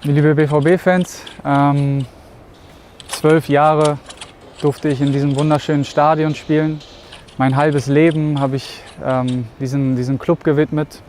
Liebe BVB-Fans, 12 Jahre durfte ich in diesem wunderschönen Stadion spielen. Mein halbes Leben habe ich diesem Club gewidmet.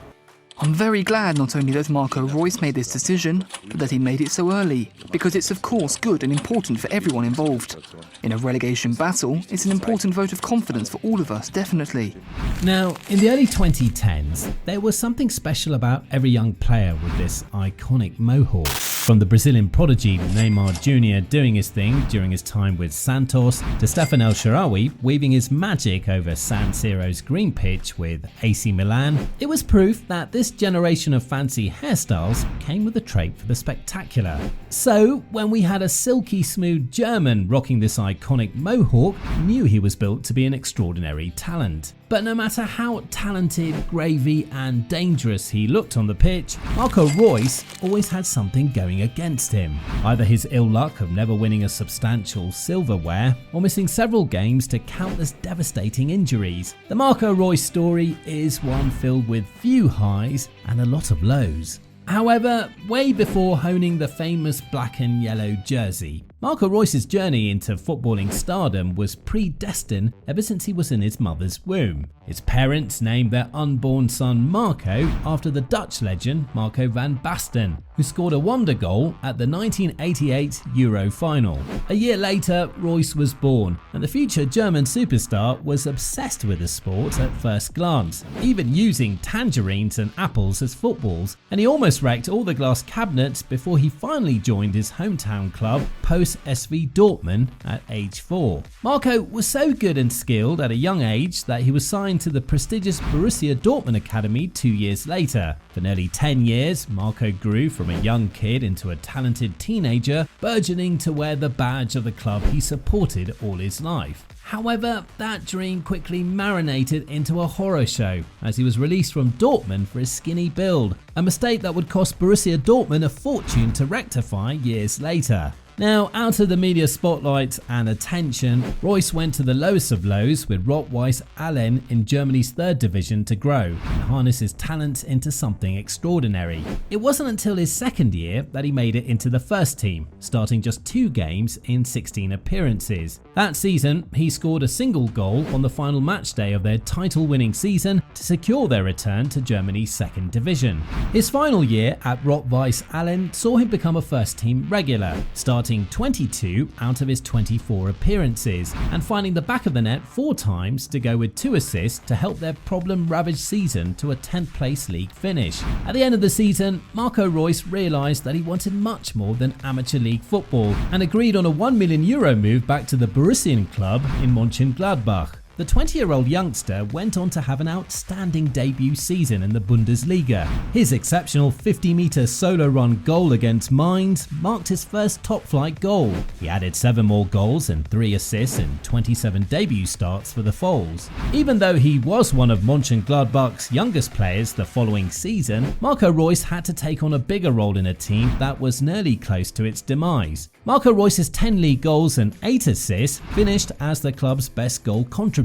I'm very glad not only that Marco Reus made this decision, but that he made it so early, because it's of course good and important for everyone involved. In a relegation battle, it's an important vote of confidence for all of us, definitely. Now, in the early 2010s, there was something special about every young player with this iconic mohawk. From the Brazilian prodigy Neymar Jr. doing his thing during his time with Santos, to Stefan El Shaarawy weaving his magic over San Siro's green pitch with AC Milan, it was proof that this generation of fancy hairstyles came with a trait for the spectacular. So, when we had a silky smooth German rocking this iconic mohawk, knew he was built to be an extraordinary talent. But no matter how talented, gravy and dangerous he looked on the pitch, Marco Reus always had something going against him. Either his ill luck of never winning a substantial silverware, or missing several games to countless devastating injuries. The Marco Reus story is one filled with few highs and a lot of lows. However, way before honing the famous black and yellow jersey, Marco Reus's journey into footballing stardom was predestined ever since he was in his mother's womb. His parents named their unborn son Marco after the Dutch legend Marco van Basten, who scored a wonder goal at the 1988 Euro final. A year later, Reus was born, and the future German superstar was obsessed with the sport at first glance, even using tangerines and apples as footballs, and he almost wrecked all the glass cabinets before he finally joined his hometown club post SV Dortmund at age 4. Marco was so good and skilled at a young age that he was signed to the prestigious Borussia Dortmund Academy 2 years later. For nearly 10 years, Marco grew from a young kid into a talented teenager, burgeoning to wear the badge of the club he supported all his life. However, that dream quickly marinated into a horror show as he was released from Dortmund for his skinny build, a mistake that would cost Borussia Dortmund a fortune to rectify years later. Now, out of the media spotlight and attention, Reus went to the lowest of lows with Rot-Weiss Allen in Germany's 3rd division to grow and harness his talents into something extraordinary. It wasn't until his 2nd year that he made it into the first team, starting just 2 games in 16 appearances. That season, he scored a single goal on the final match day of their title-winning season to secure their return to Germany's 2nd division. His final year at Rot-Weiss Allen saw him become a first-team regular, starting 22 out of his 24 appearances and finding the back of the net 4 times to go with 2 assists to help their problem-ravaged season to a 10th place league finish. At the end of the season, Marco Reus realised that he wanted much more than amateur league football and agreed on a €1 million move back to the Borussian club in Mönchengladbach. The 20-year-old youngster went on to have an outstanding debut season in the Bundesliga. His exceptional 50-metre solo run goal against Mainz marked his first top-flight goal. He added 7 more goals and 3 assists in 27 debut starts for the Foals. Even though he was one of Mönchengladbach's youngest players the following season, Marco Reus had to take on a bigger role in a team that was nearly close to its demise. Marco Reus's 10 league goals and 8 assists finished as the club's best goal contributor,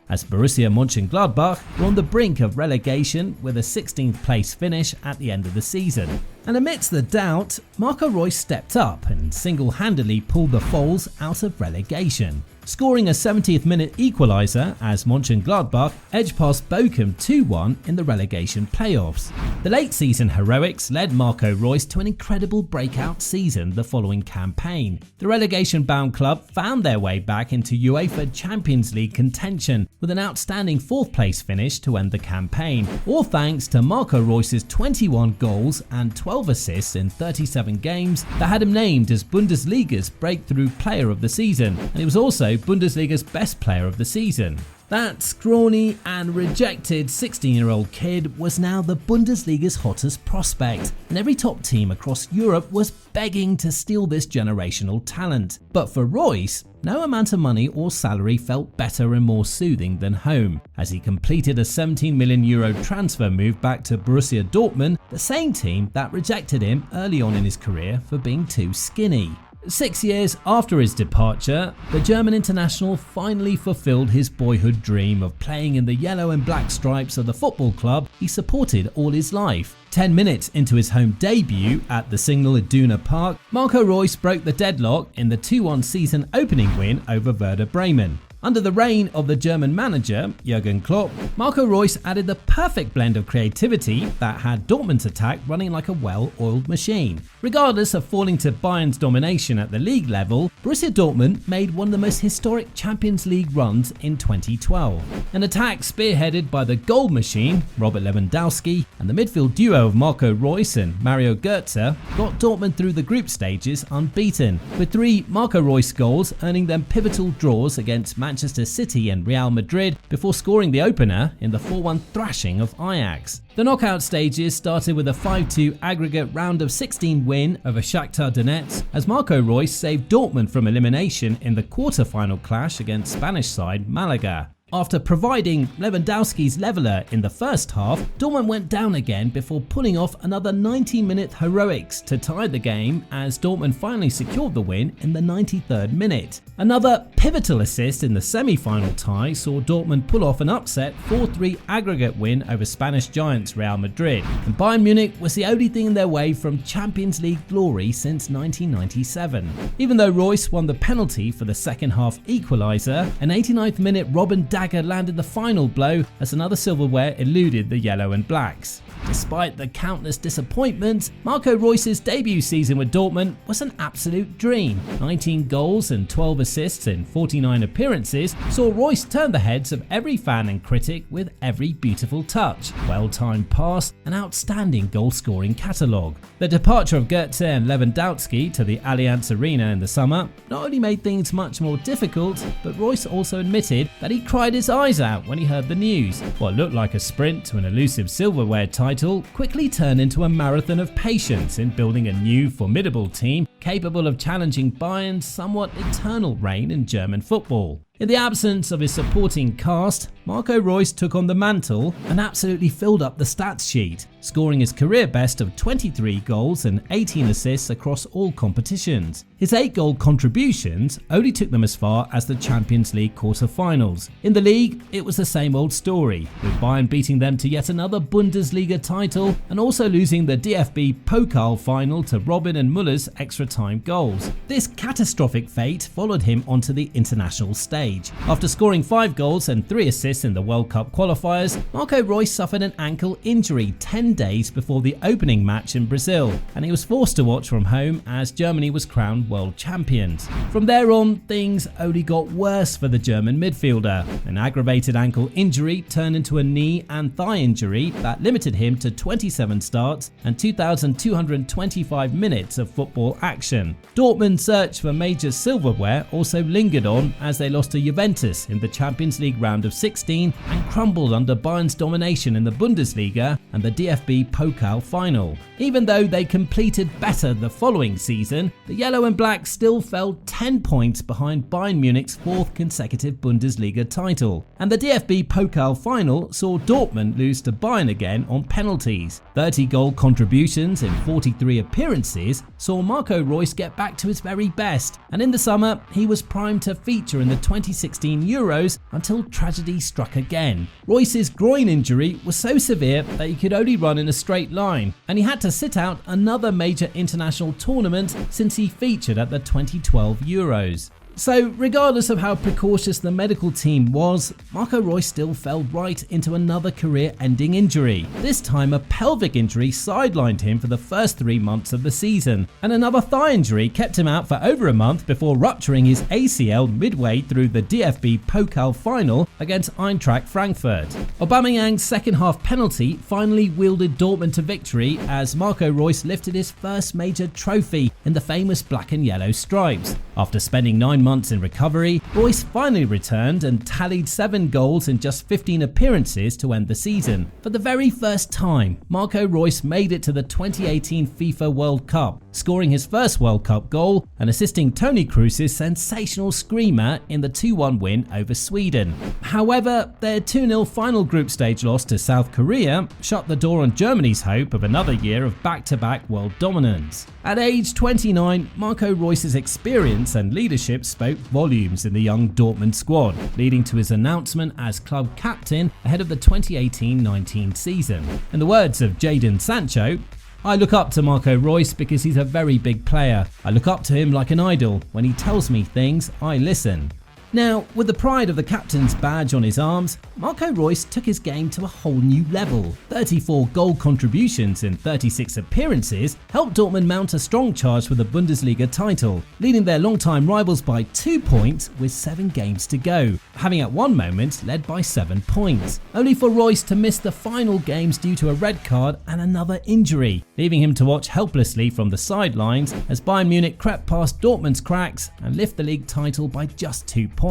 as Borussia Mönchengladbach were on the brink of relegation with a 16th place finish at the end of the season. And amidst the doubt, Marco Reus stepped up and single-handedly pulled the Foals out of relegation, scoring a 70th minute equaliser as Mönchengladbach edged past Bochum 2-1 in the relegation playoffs. The late season heroics led Marco Reus to an incredible breakout season the following campaign. The relegation-bound club found their way back into UEFA Champions League contention with an outstanding 4th place finish to end the campaign, all thanks to Marco Reus's 21 goals and 12 assists in 37 games that had him named as Bundesliga's breakthrough player of the season, and he was also Bundesliga's best player of the season. That scrawny and rejected 16-year-old kid was now the Bundesliga's hottest prospect, and every top team across Europe was begging to steal this generational talent. But for Reus, no amount of money or salary felt better and more soothing than home, as he completed a €17 million transfer move back to Borussia Dortmund, the same team that rejected him early on in his career for being too skinny. 6 years after his departure, the German international finally fulfilled his boyhood dream of playing in the yellow and black stripes of the football club he supported all his life. 10 minutes into his home debut at the Signal Iduna Park, Marco Reus broke the deadlock in the 2-1 season opening win over Werder Bremen. Under the reign of the German manager, Jurgen Klopp, Marco Reus added the perfect blend of creativity that had Dortmund's attack running like a well-oiled machine. Regardless of falling to Bayern's domination at the league level, Borussia Dortmund made one of the most historic Champions League runs in 2012. An attack spearheaded by the goal machine, Robert Lewandowski, and the midfield duo of Marco Reus and Mario Götze got Dortmund through the group stages unbeaten, with 3 Marco Reus goals earning them pivotal draws against Manchester City and Real Madrid before scoring the opener in the 4-1 thrashing of Ajax. The knockout stages started with a 5-2 aggregate round of 16 win over Shakhtar Donetsk as Marco Reus saved Dortmund from elimination in the quarter-final clash against Spanish side Malaga. After providing Lewandowski's leveller in the first half, Dortmund went down again before pulling off another 90-minute heroics to tie the game as Dortmund finally secured the win in the 93rd minute. Another pivotal assist in the semi-final tie saw Dortmund pull off an upset 4-3 aggregate win over Spanish giants Real Madrid, and Bayern Munich was the only thing in their way from Champions League glory since 1997. Even though Reus won the penalty for the second half equaliser, an 89th minute Robin Dagger landed the final blow as another silverware eluded the yellow and blacks. Despite the countless disappointments, Marco Reus's debut season with Dortmund was an absolute dream. 19 goals and 12 assists in 49 appearances saw Reus turn the heads of every fan and critic with every beautiful touch, well-timed pass, and outstanding goal-scoring catalogue. The departure of Götze and Lewandowski to the Allianz Arena in the summer not only made things much more difficult, but Reus also admitted that he cried his eyes out when he heard the news. What looked like a sprint to an elusive silverware title quickly turned into a marathon of patience in building a new, formidable team capable of challenging Bayern's somewhat eternal reign in German football. In the absence of his supporting cast, Marco Reus took on the mantle and absolutely filled up the stats sheet, scoring his career best of 23 goals and 18 assists across all competitions. His 8-goal contributions only took them as far as the Champions League quarter-finals. In the league, it was the same old story, with Bayern beating them to yet another Bundesliga title and also losing the DFB Pokal final to Robin and Muller's extra-time goals. This catastrophic fate followed him onto the international stage. After scoring 5 goals and 3 assists in the World Cup qualifiers, Marco Reus suffered an ankle injury 10 days before the opening match in Brazil, and he was forced to watch from home as Germany was crowned world champions. From there on, things only got worse for the German midfielder. An aggravated ankle injury turned into a knee and thigh injury that limited him to 27 starts and 2,225 minutes of football action. Dortmund's search for major silverware also lingered on as they lost to Juventus in the Champions League round of 16 and crumbled under Bayern's domination in the Bundesliga and the DFB Pokal final. Even though they completed better the following season, the Yellow and Black still fell 10 points behind Bayern Munich's 4th consecutive Bundesliga title, and the DFB Pokal final saw Dortmund lose to Bayern again on penalties. 30 goal contributions in 43 appearances saw Marco Reus get back to his very best, and in the summer he was primed to feature in the 2016 Euros until tragedy struck again. Reus's groin injury was so severe that he could only run in a straight line, and he had to sit out another major international tournament since he featured at the 2012 Euros. So, regardless of how precautious the medical team was, Marco Reus still fell right into another career-ending injury. This time, a pelvic injury sidelined him for the first 3 months of the season, and another thigh injury kept him out for over a month before rupturing his ACL midway through the DFB Pokal final against Eintracht Frankfurt. Aubameyang's second-half penalty finally wielded Dortmund to victory as Marco Reus lifted his first major trophy in the famous black and yellow stripes. After spending 9 months in recovery, Reus finally returned and tallied 7 goals in just 15 appearances to end the season. For the very first time, Marco Reus made it to the 2018 FIFA World Cup. scoring his first World Cup goal and assisting Toni Kroos's sensational screamer in the 2-1 win over Sweden. However, their 2-0 final group stage loss to South Korea shut the door on Germany's hope of another year of back-to-back world dominance. At age 29, Marco Reus's experience and leadership spoke volumes in the young Dortmund squad, leading to his announcement as club captain ahead of the 2018-19 season. In the words of Jadon Sancho, "I look up to Marco Reus because he's a very big player. I look up to him like an idol. When he tells me things, I listen." Now, with the pride of the captain's badge on his arms, Marco Reus took his game to a whole new level. 34 goal contributions in 36 appearances helped Dortmund mount a strong charge for the Bundesliga title, leading their longtime rivals by 2 points with 7 games to go, having at one moment led by 7 points, only for Reus to miss the final games due to a red card and another injury, leaving him to watch helplessly from the sidelines as Bayern Munich crept past Dortmund's cracks and lift the league title by just 2 points.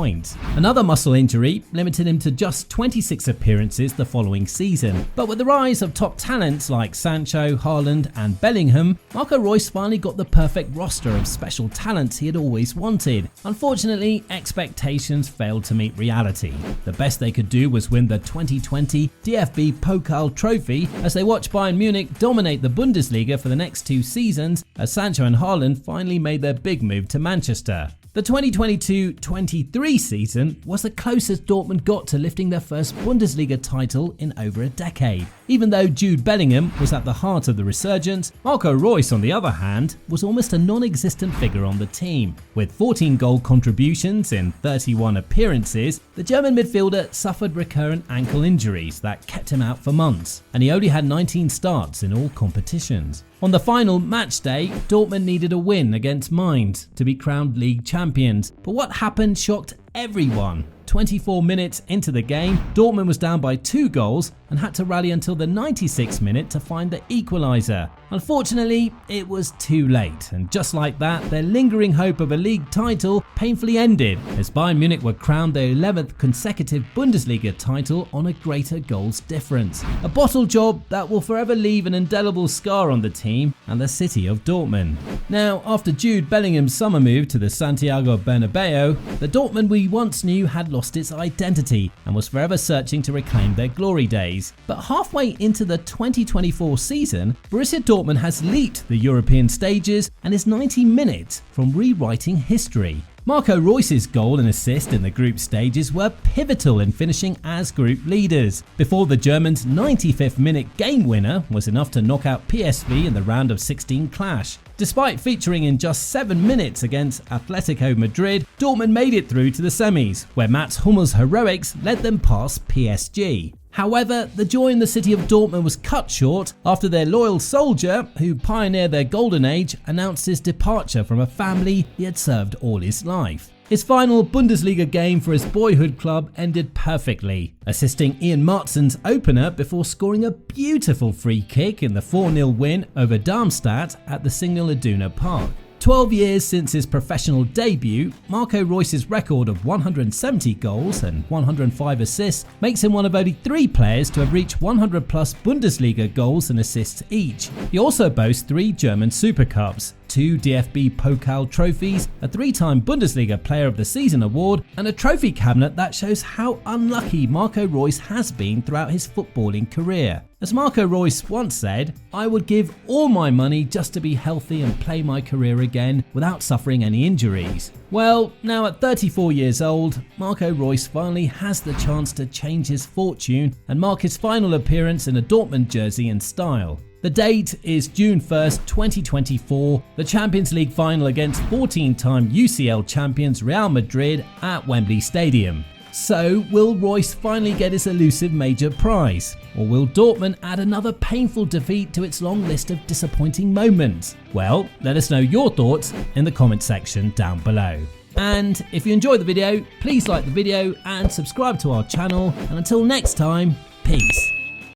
Another muscle injury limited him to just 26 appearances the following season, but with the rise of top talents like Sancho, Haaland and Bellingham, Marco Reus finally got the perfect roster of special talents he had always wanted. Unfortunately, expectations failed to meet reality. The best they could do was win the 2020 DFB Pokal trophy as they watched Bayern Munich dominate the Bundesliga for the next 2 seasons as Sancho and Haaland finally made their big move to Manchester. The 2022-23 season was the closest Dortmund got to lifting their first Bundesliga title in over a decade. Even though Jude Bellingham was at the heart of the resurgence, Marco Reus, on the other hand, was almost a non-existent figure on the team. With 14 goal contributions in 31 appearances, the German midfielder suffered recurrent ankle injuries that kept him out for months, and he only had 19 starts in all competitions. On the final match day, Dortmund needed a win against Mainz to be crowned league champions, but what happened shocked everyone. 24 minutes into the game, Dortmund was down by 2 goals and had to rally until the 96th minute to find the equaliser. Unfortunately, it was too late, and just like that, their lingering hope of a league title painfully ended as Bayern Munich were crowned their 11th consecutive Bundesliga title on a greater goals difference. A bottle job that will forever leave an indelible scar on the team and the city of Dortmund. Now, after Jude Bellingham's summer move to the Santiago Bernabeu, the Dortmund we once knew had lost its identity and was forever searching to reclaim their glory days. But halfway into the 2024 season, Borussia Dortmund has leaped the European stages and is 90 minutes from rewriting history. Marco Reus's goal and assist in the group stages were pivotal in finishing as group leaders, before the Germans' 95th minute game winner was enough to knock out PSV in the round of 16 clash. Despite featuring in just 7 minutes against Atletico Madrid, Dortmund made it through to the semis, where Mats Hummels' heroics led them past PSG. However, the joy in the city of Dortmund was cut short after their loyal soldier, who pioneered their golden age, announced his departure from a family he had served all his life. His final Bundesliga game for his boyhood club ended perfectly, assisting Ian Martsen's opener before scoring a beautiful free kick in the 4-0 win over Darmstadt at the Signal Iduna Park. 12 years since his professional debut, Marco Reus's record of 170 goals and 105 assists makes him one of only 3 players to have reached 100 plus Bundesliga goals and assists each. He also boasts 3 German Super Cups, 2 DFB Pokal trophies, a 3-time Bundesliga Player of the Season award, and a trophy cabinet that shows how unlucky Marco Reus has been throughout his footballing career. As Marco Reus once said, "I would give all my money just to be healthy and play my career again without suffering any injuries." Well, now at 34 years old, Marco Reus finally has the chance to change his fortune and mark his final appearance in a Dortmund jersey in style. The date is June 1st, 2024, the Champions League final against 14-time UCL champions Real Madrid at Wembley Stadium. So, will Reus finally get his elusive major prize? Or will Dortmund add another painful defeat to its long list of disappointing moments? Well, let us know your thoughts in the comment section down below. And if you enjoyed the video, please like the video and subscribe to our channel. And until next time, peace.